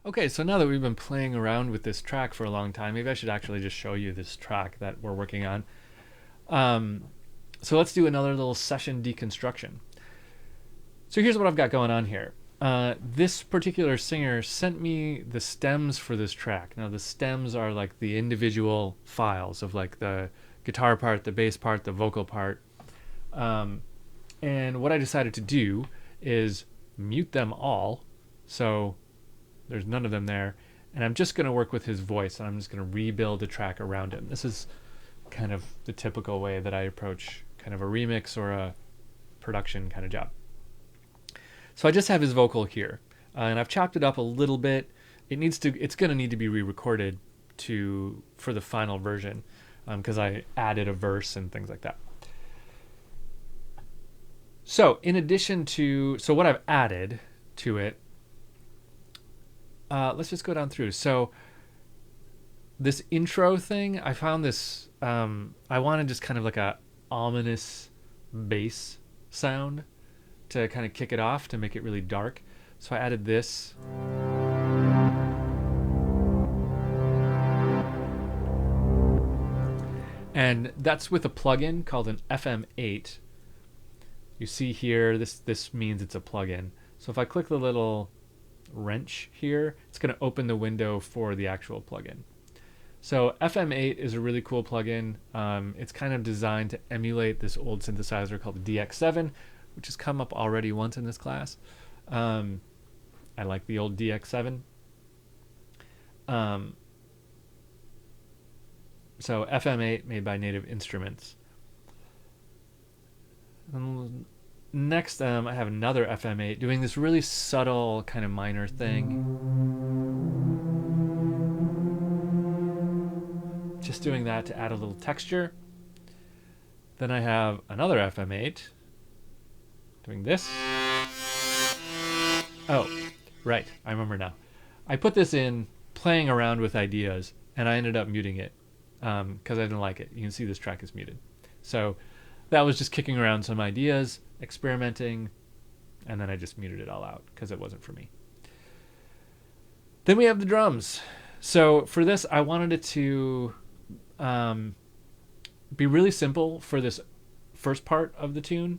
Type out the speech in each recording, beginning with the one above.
Okay, so now that we've been playing around with this track for a long time, maybe I should actually just show you this track that we're working on. Um, so let's do another little session deconstruction. So here's what I've got going on here. This particular singer sent me the stems for this track. Now the stems are like the individual files of like the guitar part, the bass part, the vocal part. Um, and what I decided to do is mute them all. So there's none of them there. And I'm just going to work with his voice, and I'm just going to rebuild a track around him. This is kind of the typical way that I approach kind of a remix or a production kind of job. So I just have his vocal here, and I've chopped it up a little bit. It's going to need to be re-recorded for the final version, because I added a verse and things like that. So in addition to what I've added to it, let's just go down through. So this intro thing, I found this. I wanted just kind of like a ominous bass sound to kind of kick it off, to make it really dark. So I added this. And that's with a plugin called an FM8. You see here, this means it's a plugin. So if I click the little wrench here, it's going to open the window for the actual plugin. So FM8 is a really cool plugin. It's kind of designed to emulate this old synthesizer called the DX7, which has come up already once in this class. I like the old DX7. So FM8 made by Native Instruments. Next, I have another FM8 doing this really subtle kind of minor thing. Just doing that to add a little texture. Then I have another FM8 doing this. Oh, right, I remember now. I put this in playing around with ideas, and I ended up muting it because I didn't like it. You can see this track is muted. So that was just kicking around some ideas, experimenting, and then I just muted it all out because it wasn't for me. Then we have the drums. So for this, I wanted it to be really simple for this first part of the tune.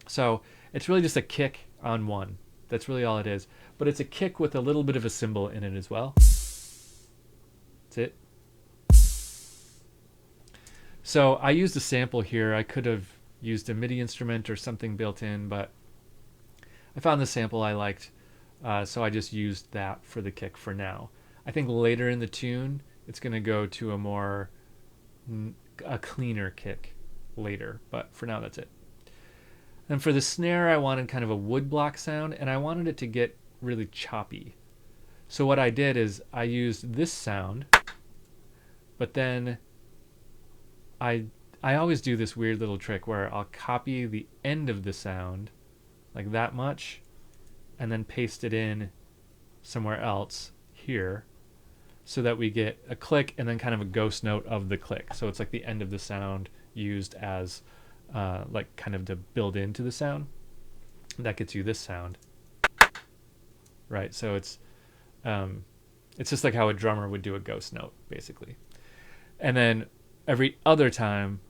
So it's really just a kick on one. That's really all it is. But it's a kick with a little bit of a cymbal in it as well. That's it. So I used a sample here. I could have used a MIDI instrument or something built in, but I found the sample I liked, so I just used that for the kick for now. I think later in the tune, it's going to go to a cleaner kick later, but for now that's it. And for the snare, I wanted kind of a woodblock sound, and I wanted it to get really choppy. So what I did is I used this sound, but then I always do this weird little trick where I'll copy the end of the sound, like that much, and then paste it in somewhere else here, so that we get a click and then kind of a ghost note of the click. So it's like the end of the sound used as like kind of to build into the sound. That gets you this sound, right? So it's just like how a drummer would do a ghost note, basically. And then every other time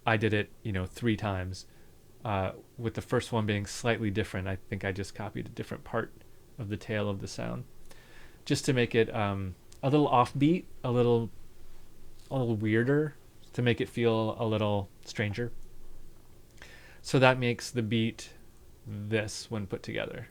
I did it, 3 times, with the first one being slightly different. I think I just copied a different part of the tail of the sound, just to make it a little offbeat, a little weirder, to make it feel a little stranger. So that makes the beat this when put together.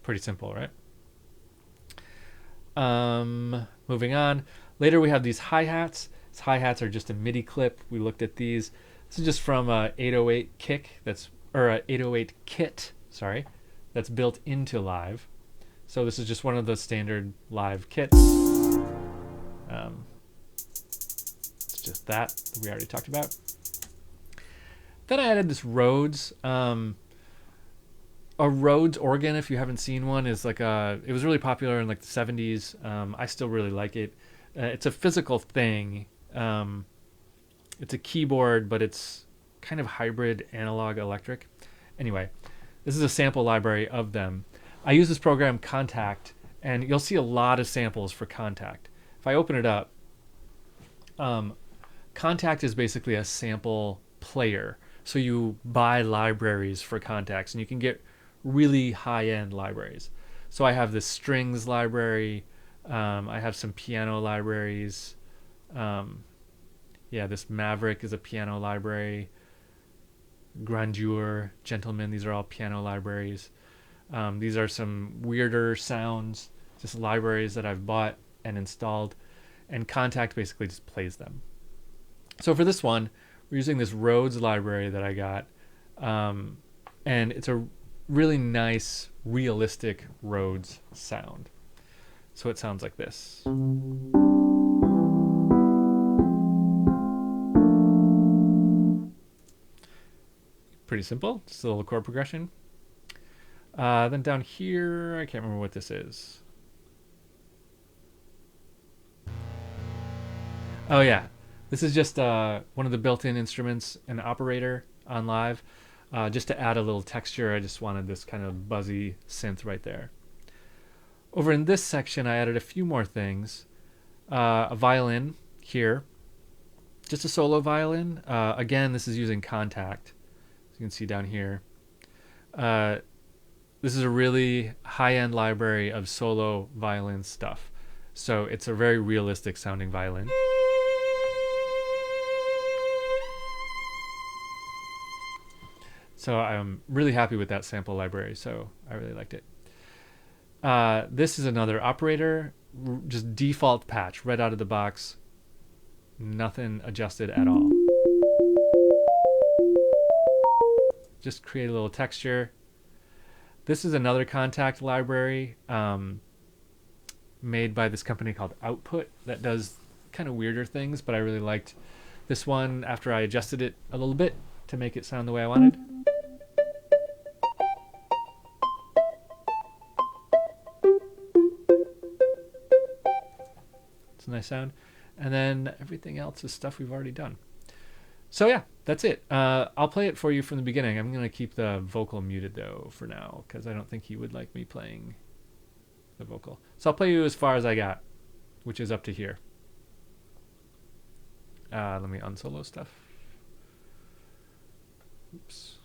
Pretty simple, right? Moving on. Later we have these hi-hats. These hi-hats are just a MIDI clip. We looked at these. This is just from a 808 kick a 808 kit, sorry, that's built into Live. So this is just one of the standard Live kits. It's just that we already talked about. Then I added this Rhodes. A Rhodes organ, if you haven't seen one, is like it was really popular in like the 70s. I still really like it. It's a physical thing. It's a keyboard, but it's kind of hybrid analog electric. Anyway, this is a sample library of them. I use this program Contact, and you'll see a lot of samples for Contact. If I open it up, Contact is basically a sample player. So you buy libraries for contacts, and you can get really high-end libraries. So I have this strings library. I have some piano libraries. Yeah, this Maverick is a piano library. Grandeur, Gentleman, these are all piano libraries. These are some weirder sounds, just libraries that I've bought and installed, and Contact basically just plays them. So for this one, we're using this Rhodes library that I got, and it's a really nice, realistic Rhodes sound. So it sounds like this. Pretty simple, just a little chord progression. Then down here, I can't remember what this is. Oh yeah, this is just one of the built-in instruments, an operator on Live. Just to add a little texture, I just wanted this kind of buzzy synth right there. Over in this section, I added a few more things. A violin here, just a solo violin. Again, this is using Contact. As you can see down here. This is a really high-end library of solo violin stuff. So it's a very realistic sounding violin. So I'm really happy with that sample library, so I really liked it. This is another operator, just default patch, right out of the box. Nothing adjusted at all. Just create a little texture. This is another Contact library made by this company called Output that does kind of weirder things, but I really liked this one after I adjusted it a little bit to make it sound the way I wanted. It's a nice sound. And then everything else is stuff we've already done. So yeah, that's it. I'll play it for you from the beginning. I'm going to keep the vocal muted though for now because I don't think he would like me playing the vocal. So I'll play you as far as I got, which is up to here. Let me unsolo stuff. Oops.